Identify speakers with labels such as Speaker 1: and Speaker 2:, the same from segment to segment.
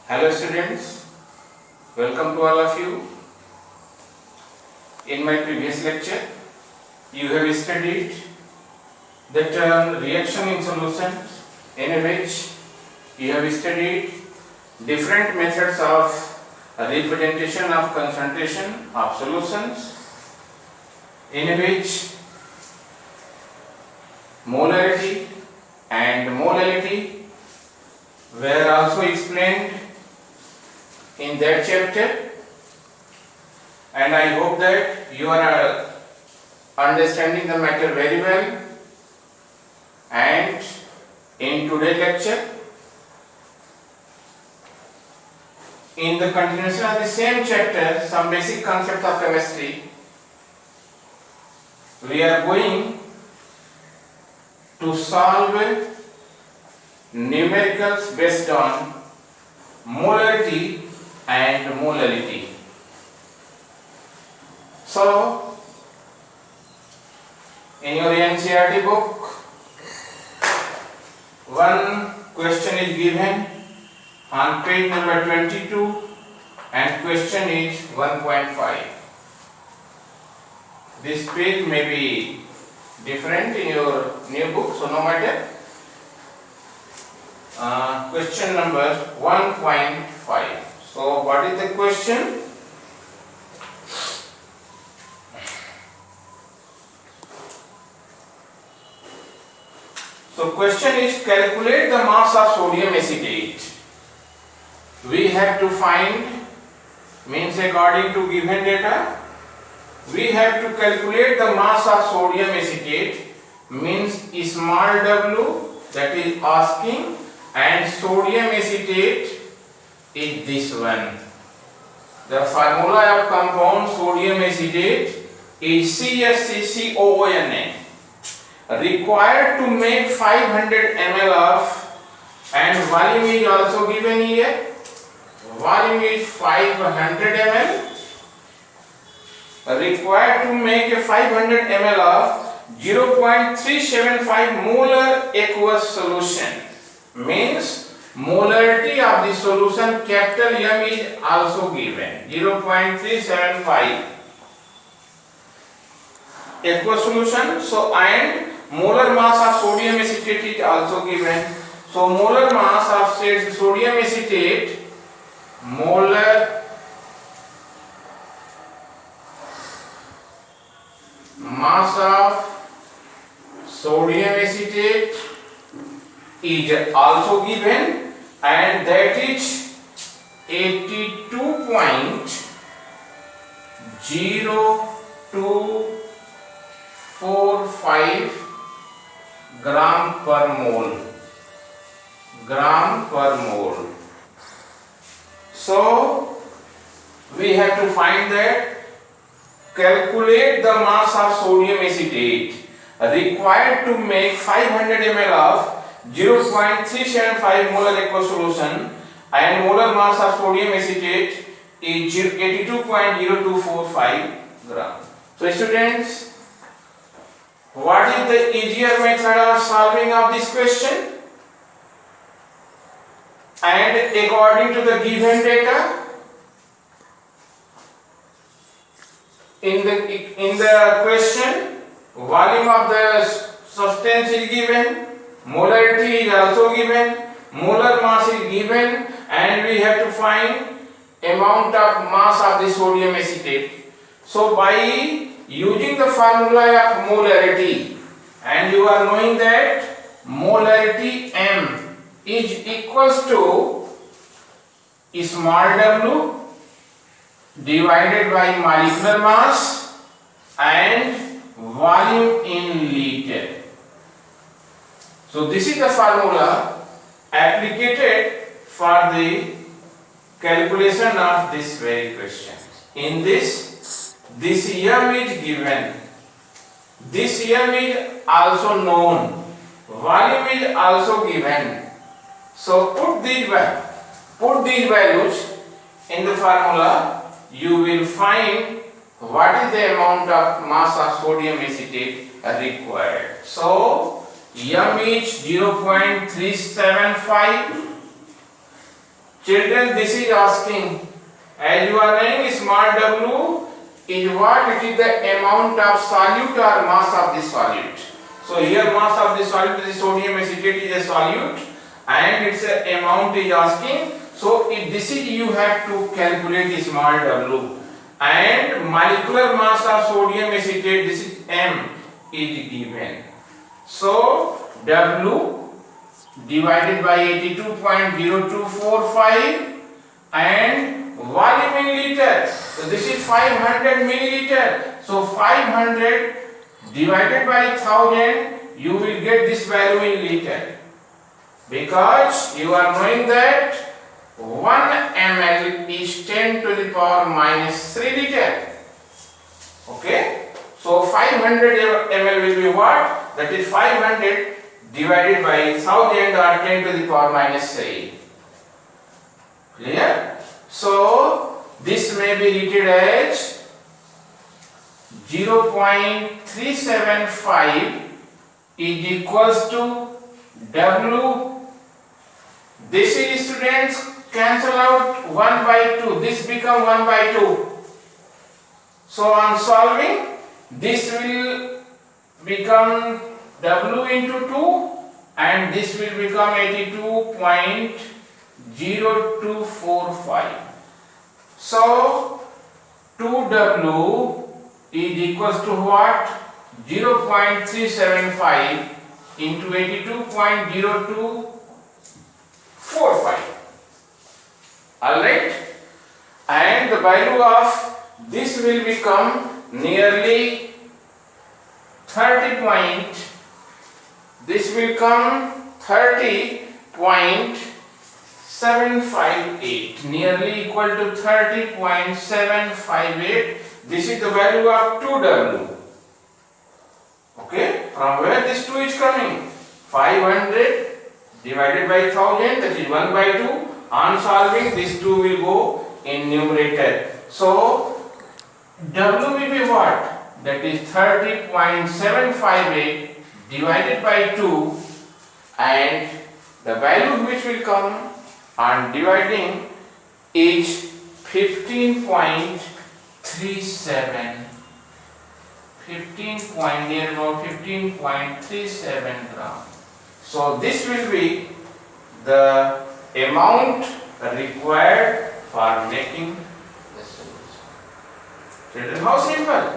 Speaker 1: Hello students, welcome to all of you. In my previous lecture, you have studied the term reaction in solutions, in which you have studied different methods of representation of concentration of solutions, in which molarity and molality were also explained in that chapter, and I hope that you are understanding the matter very well. And in today's lecture, in the continuation of the same chapter, some basic concepts of chemistry, we are going to solve numericals based on molarity and molality. So, in your NCERT book, one question is given on page number 22 and question is 1.5. This page may be different in your new book, so no matter. Question number 1.5. So what is the question? So question is, calculate the mass of sodium acetate. We have to find, means according to given data, we have to calculate the mass of sodium acetate, means small w, that is asking, and sodium acetate is this one. The formula of compound sodium acetate is CsCCOONA, required to make 500 ml of, and volume is also given here. Volume is 500 ml, required to make a 500 ml of 0.375 molar aqueous solution, means molarity of the solution capital M is also given, 0.375 aqueous solution. So and molar mass of sodium acetate is also given. So molar mass of sodium acetate, molar mass of sodium acetate is also given, and that is 82.0245 gram per mole. So we have to find that, calculate the mass of sodium acetate required to make 500 ml of 0.375 molar aqueous solution, and molar mass of sodium acetate is 82.0245 gram. So students, what is the easier method of solving of this question? And according to the given data, in the question, volume of the substance is given, molarity is also given, molar mass is given, and we have to find amount of mass of the sodium acetate. So by using the formula of molarity, and you are knowing that molarity M is equals to small w divided by molecular mass and volume in liter. So this is the formula applied for the calculation of this very question. In this M is given, this M is also known, volume is also given. So put these values in the formula, you will find what is the amount of mass of sodium acetate required. So M is 0.375, Children, this is asking, as you are knowing, small w is what? It is the amount of solute or mass of the solute. So here mass of the solute, the sodium acetate is a solute and its amount is asking. So if this is, you have to calculate small w, and molecular mass of sodium acetate, this is m, is given. So W divided by 82.0245 and volume in liter. So this is 500 milliliter. So 500 divided by 1000, you will get this value in liter, because you are knowing that 1 ml is 10 to the power minus 3 liter. Okay, so 500 ml will be what? That is 500 divided by 1000 or 10 to the power minus 3. Clear? So this may be written as 0.375 is equals to W. This is, students, cancel out 1 by 2. This become 1 by 2. So on solving, this will become W into 2 and this will become 82.0245. So 2W is equals to what? 0.375 into 82.0245. Alright? And the value of this will become nearly 30. This will come 30.758, nearly equal to 30.758. This is the value of 2W. Okay, from where this 2 is coming? 500 divided by 1000, that is 1 by 2. On solving, this 2 will go in numerator. So W will be what? That is 30.758 divided by 2, and the value which will come on dividing is 15.37. 15.37 gram. So this will be the amount required for making the solution. Children, how simple?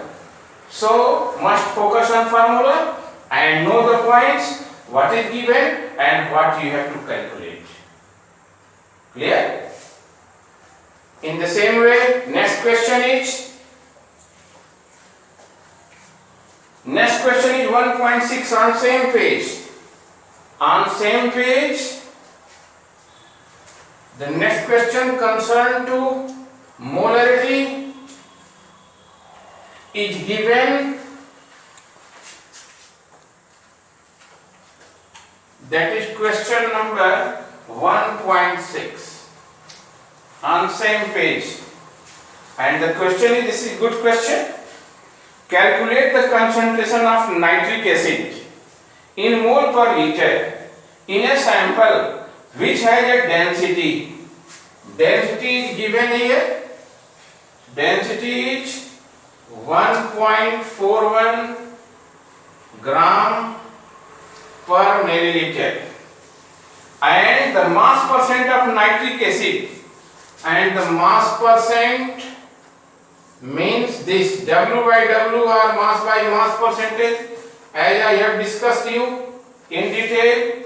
Speaker 1: So must focus on formula and know the points, what is given and what you have to calculate. Clear? In the same way, next question is 1.6 on same page. On same page, the next question concerned to molarity is given. That is question number 1.6 on same page, and the question is, this is good question. Calculate the concentration of nitric acid in mole per liter in a sample which has a density. Density is given here. Density is 1.41 gram per milliliter, and the mass percent of nitric acid, and the mass percent means this W by W or mass by mass percentage, as I have discussed you in detail.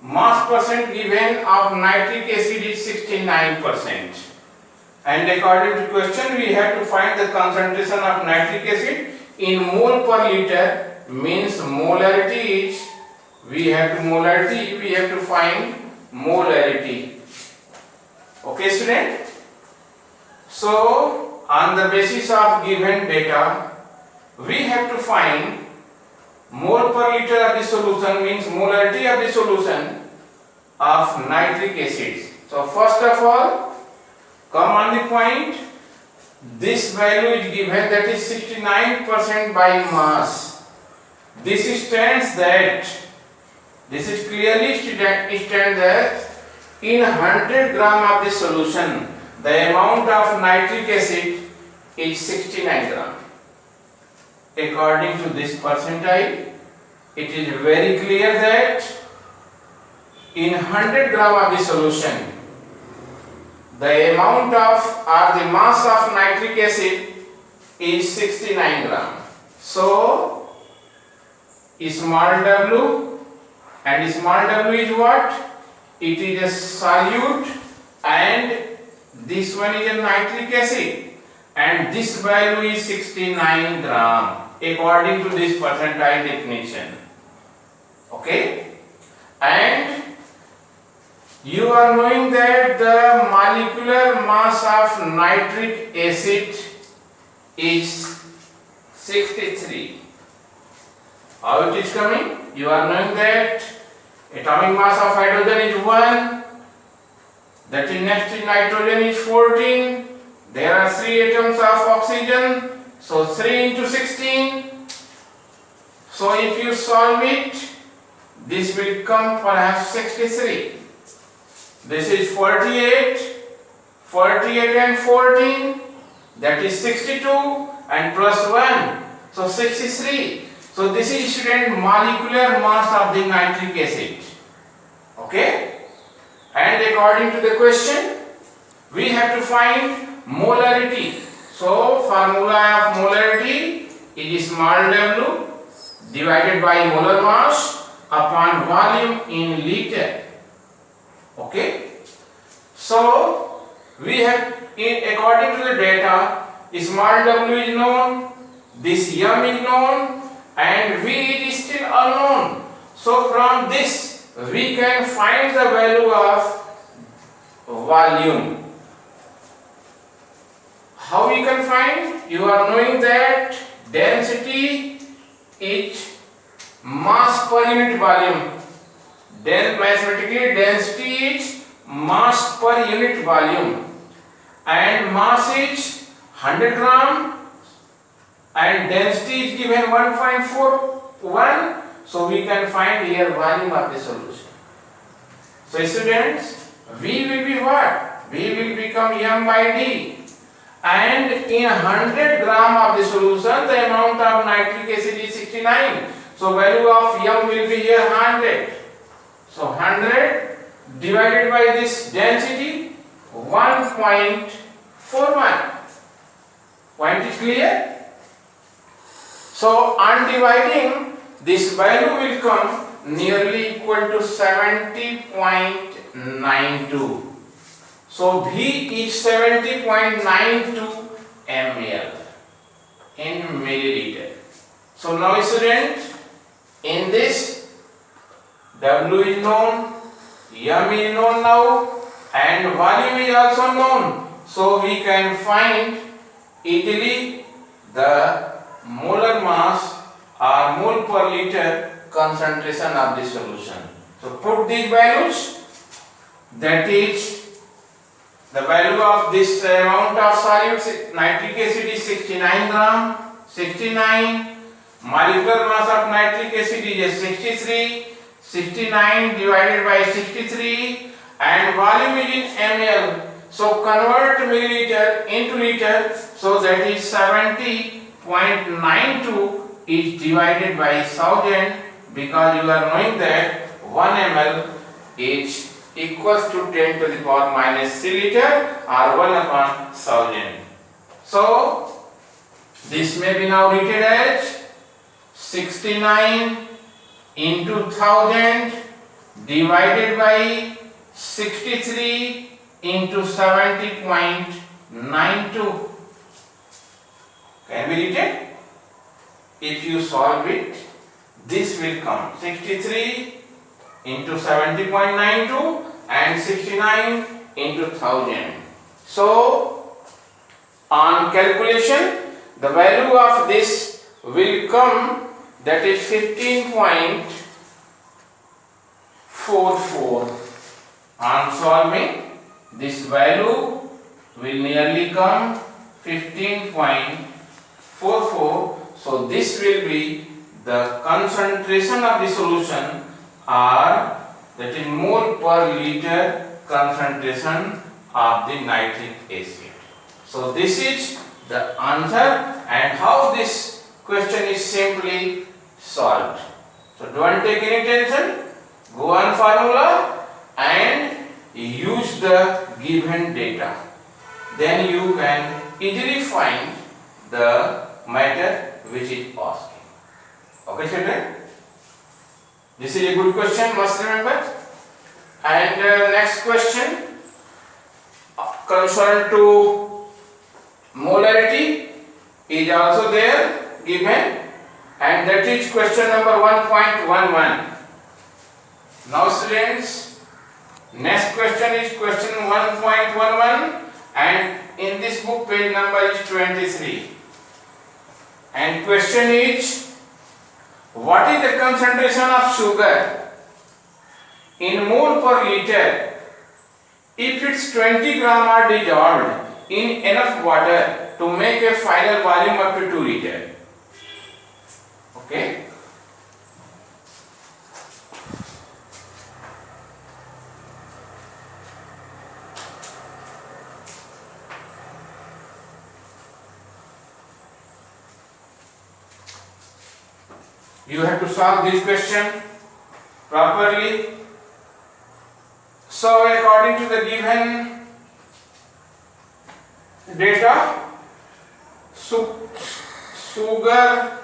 Speaker 1: Mass percent given of nitric acid is 69%, and according to question we have to find the concentration of nitric acid in mole per liter, means molarity is, we have to find molarity. Okay, student? So on the basis of given data, we have to find mole per liter of the solution, means molarity of the solution of nitric acid. So first of all, come on the point, this value is given, that is 69% by mass. This stands that, this is clearly stands that in 100 gram of the solution, the amount of nitric acid is 69 gram. According to this percentile, it is very clear that in 100 gram of the solution, the amount of or the mass of nitric acid is 69 gram. So, small w, and small w is what? It is a solute, and this one is a nitric acid, and this value is 69 gram according to this percentile definition. Okay? And you are knowing that the molecular mass of nitric acid is 63. How it is coming? You are knowing that atomic mass of hydrogen is 1, that is next to nitrogen is 14, there are 3 atoms of oxygen, so 3 into 16. So if you solve it, this will come perhaps 63. This is 48, 48 and 14, that is 62, and plus 1, so 63. So this is student molecular mass of the nitric acid. Okay? And according to the question, we have to find molarity. So formula of molarity is small w divided by molar mass upon volume in liter. Okay? So we have, according to the data, small w is known, this m is known, and V is still unknown. So from this we can find the value of volume. How we can find? You are knowing that density is mass per unit volume. Then mathematically density is mass per unit volume, and mass is 100 gram. And density is given 1.41, so we can find here volume of the solution. So students, V will be what? V will become m by d, and in 100 gram of the solution, the amount of nitric acid is 69. So value of m will be here 100. So 100 divided by this density 1.41. Point is clear? So on dividing, this value will come nearly equal to 70.92. So V is 70.92 ml in milliliter. So now student, in this W is known, M is known now, and volume is also known. So we can find easily the molar mass or mole per liter concentration of the solution. So put these values, that is the value of this amount of solute nitric acid is 69 gram, 69, molecular mass of nitric acid is 63, 69 divided by 63, and volume is in ml. So convert milliliter into liter, so that is 70.92 is divided by 1000, because you are knowing that 1 ml is equals to 10 to the power minus 3 liter or 1 upon 1000. So this may be now written as 69 into 1000 divided by 63 into 70.92. Can we read it? If you solve it, this will come 63 into 70.92 and 69 into 1000. So on calculation, the value of this will come, that is 15.44. On solving, this value will nearly come 15.44. So this will be the concentration of the solution, or that is mole per liter concentration of the nitric acid. So this is the answer, and how this question is simply solved. So don't take any tension, go on formula and use the given data. Then you can easily find the matter which is asking. Okay children? This is a good question, must remember. And next question concerned to molarity is also there given, and that is question number 1.11. Now students, next question is question 1.11, and in this book page number is 23, and question is, what is the concentration of sugar in mole per liter if its 20 gram are dissolved in enough water to make a final volume up to 2 liter? Okay. You have to solve this question properly. So according to the given data, sugar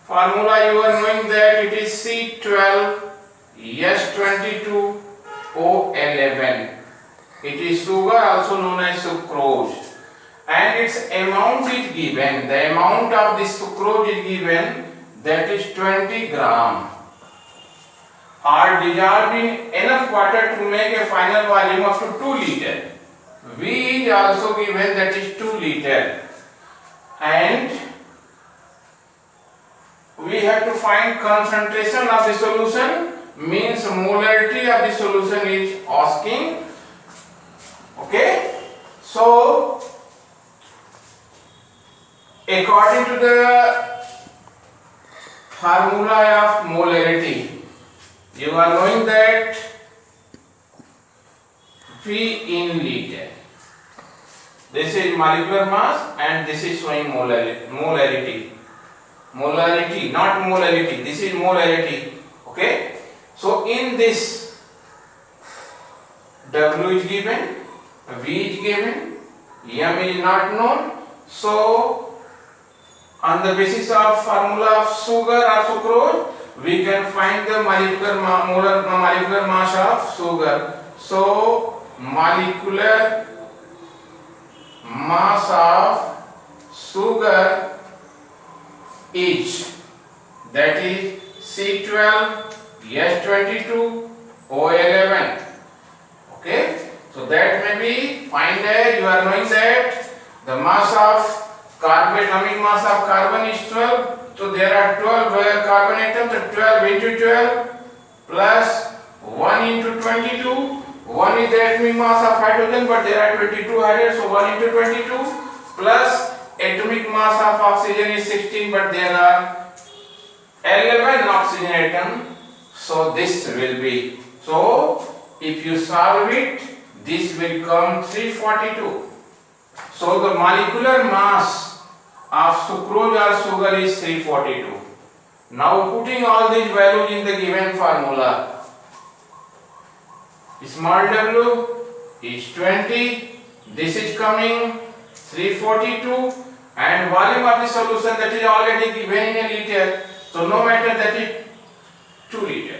Speaker 1: formula, you are knowing that it is C12H22O11. It is sugar, also known as sucrose, and its amount is given. The amount of this sucrose is given, that is 20 gram, are dissolved in enough water to make a final volume of 2 liter. V is also given, that is 2 liter, and we have to find concentration of the solution, means molarity of the solution is asking. Okay, so according to the formula of molarity, you are knowing that V in liter. This is molecular mass and this is showing molarity. Molarity, not molality. This is molarity. Okay. So in this, W is given, V is given, M is not known. So on the basis of formula of sugar or sucrose, we can find the molecular mass of sugar. So molecular mass of sugar is, that is C12H22O11. Okay, so that may be find as, you are knowing that the mass of carbon, atomic mass of carbon is 12. So there are 12 carbon atoms, so 12 into 12 plus 1 into 22. 1 is the atomic mass of hydrogen, but there are 22 hydrogen, so 1 into 22 plus atomic mass of oxygen is 16, but there are 11 oxygen atoms. So this will be, so if you solve it, this will come 342. So the molecular mass of sucrose or sugar is 342. Now putting all these values in the given formula, small w is 20, this is coming 342, and volume of the solution, that is already given in a liter, so no matter, that is 2 liter.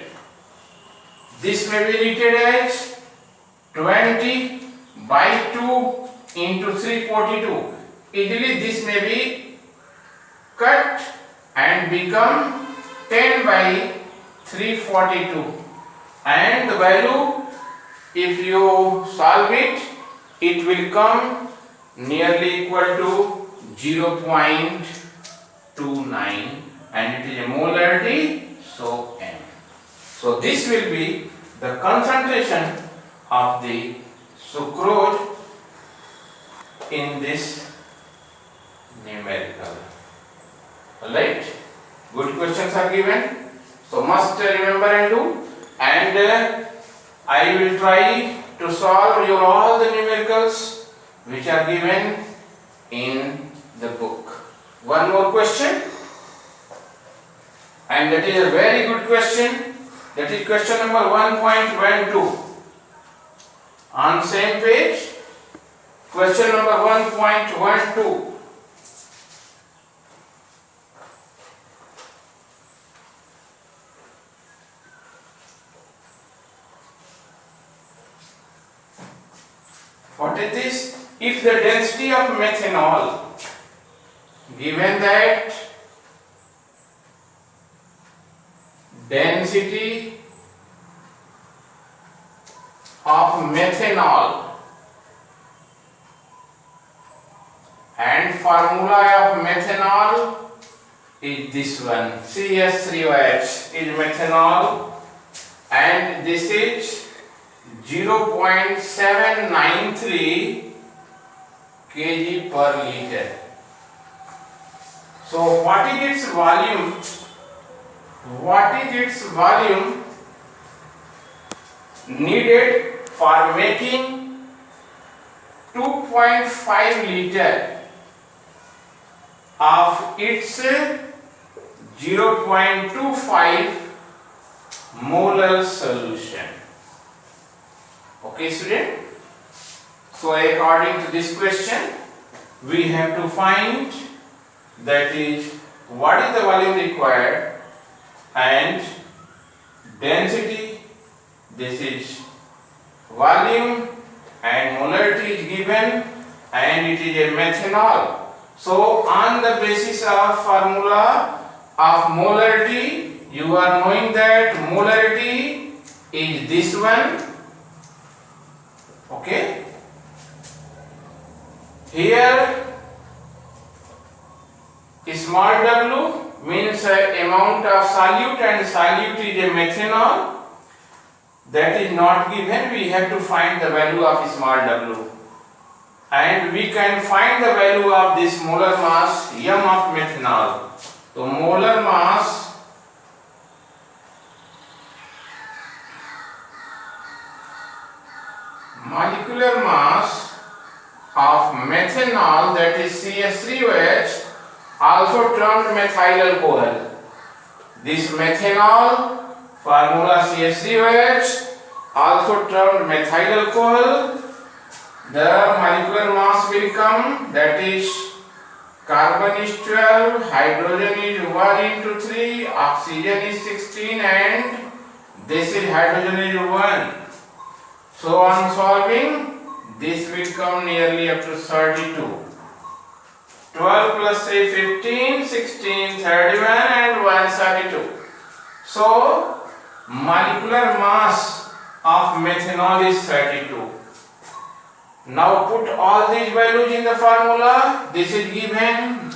Speaker 1: This may be written as 20 by 2 into 342. Easily this may be cut and become 10 by 342, and the value, if you solve it, it will come nearly equal to 0.29, and it is a molarity, so M. So this will be the concentration of the sucrose in this numerical. Alright, good questions are given, so must remember and do, and I will try to solve your all the numericals which are given in the book. One more question, and that is a very good question. That is question number 1.12 on same page. Question number 1.12. What is this? If the density of methanol, given that density of methanol and formula of methanol is this one, CH3OH is methanol, and this is 0.793 kg per liter. So what is its volume? What is its volume needed for making 2.5 liter of its 0.25 molar solution? Okay, student. So according to this question, we have to find, that is, what is the volume required and density. This is volume and molarity is given, and it is a methanol. So on the basis of formula of molarity, you are knowing that molarity is this one. Okay, here small w means amount of solute, and solute is a methanol. That is not given. We have to find the value of small w, and we can find the value of this molar mass m of methanol. So molar mass molecular mass of methanol, that is CH3OH, also termed methyl alcohol. This methanol, formula CH3OH, also termed methyl alcohol. The molecular mass will come, that is carbon is 12, hydrogen is 1 into 3, oxygen is 16, and this is hydrogen is 1. So on solving, this will come nearly up to 32. 12 plus 3, 15, 16, 31, and 1, 32. So molecular mass of methanol is 32. Now put all these values in the formula. This is given,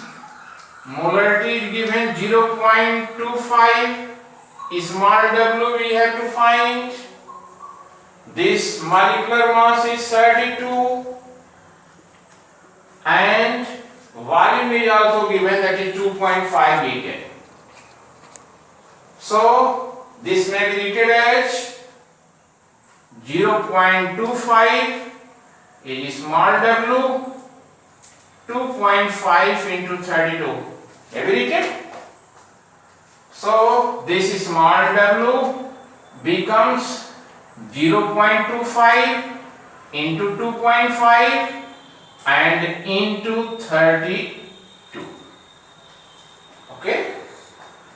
Speaker 1: molarity is given 0.25, small w we have to find. This molecular mass is 32, and volume is also given, that is 2.5 liter. So this may be written as 0.25 is small w, 2.5 into 32. Have you written? So this small w becomes 0.25 into 2.5 and into 32. Okay,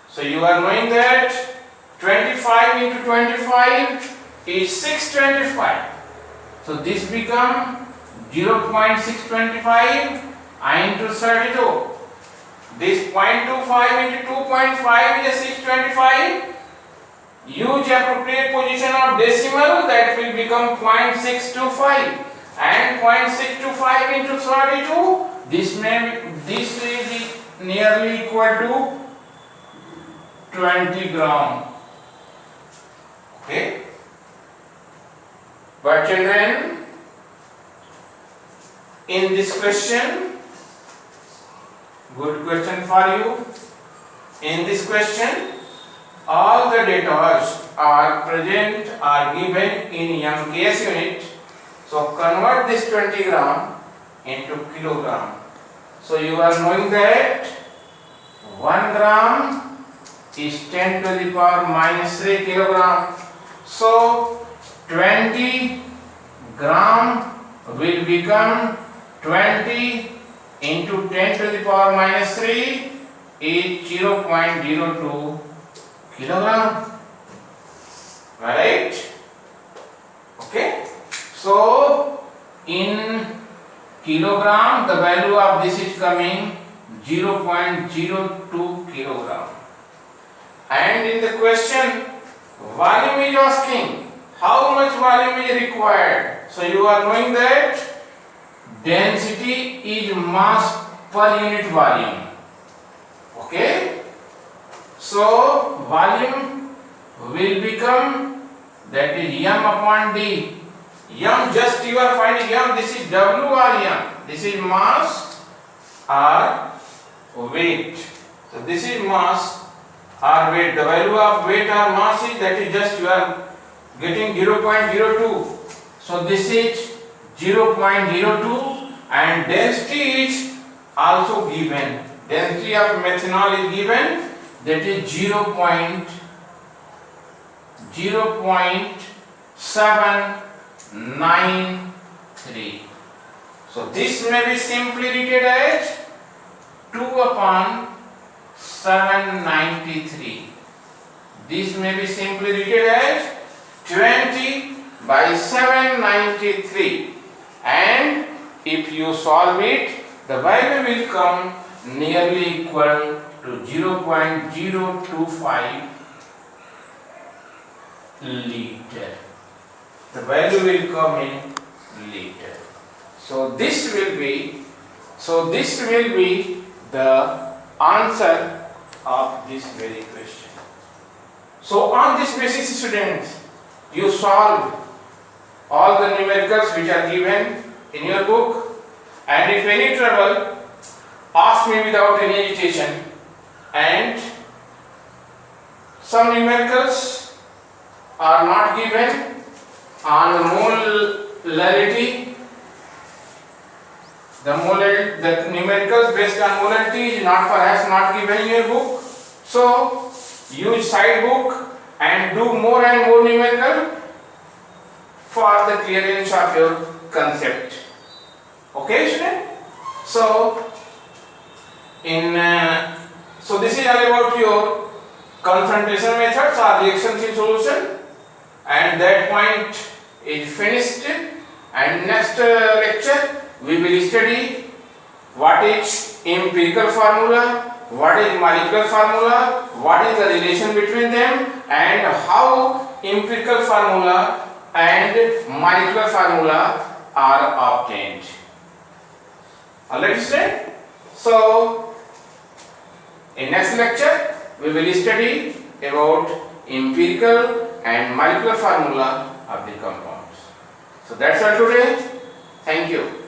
Speaker 1: so you are knowing that 25 into 25 is 625. So this become 0.625 into 32. This 0.25 into 2.5 is 625. Use appropriate position of decimal, that will become 0.625, and 0.625 into 32. This is nearly equal to 20 gram. Okay. But children, in this question, good question for you. In this question, all the data are present, are given in MKS unit, So convert this 20 gram into kilogram. So you are knowing that 1 gram is 10 to the power minus 3 kilogram. So 20 gram will become 20 into 10 to the power minus 3 is 0.02 kilogram. Right? Okay. So in kilogram the value of this is coming 0.02 kilogram. And in the question volume is asking how much volume is required. So you are knowing that density is mass per unit volume. Okay. So volume will become, that is m upon d. M, just you are finding m, this is W or m. This is mass or weight. So this is mass or weight. The value of weight or mass is, that is just you are getting 0.02. So this is 0.02 and density is also given. Density of methanol is given, that is 0.793. So this may be simply written as 2 upon 793. This may be simply written as 20 by 793, and if you solve it, the value will come nearly equal to 0.025 liter. The value will come in liter. So this will be the answer of this very question. So on this basis, students, you solve all the numericals which are given in your book, and if any trouble, ask me without any hesitation. And some numericals are not given on molarity. The numericals based on molarity is perhaps not given in your book. So use side book and do more and more numerical for the clearance of your concept. Okay, student? So this is all about your confrontation methods or reactions in solution, and that point is finished. And next lecture we will study what is empirical formula, what is molecular formula, what is the relation between them, and how empirical formula and molecular formula are obtained. Alright, student? So in next lecture we will study about empirical and molecular formula of the compounds. So that's all today. Thank you.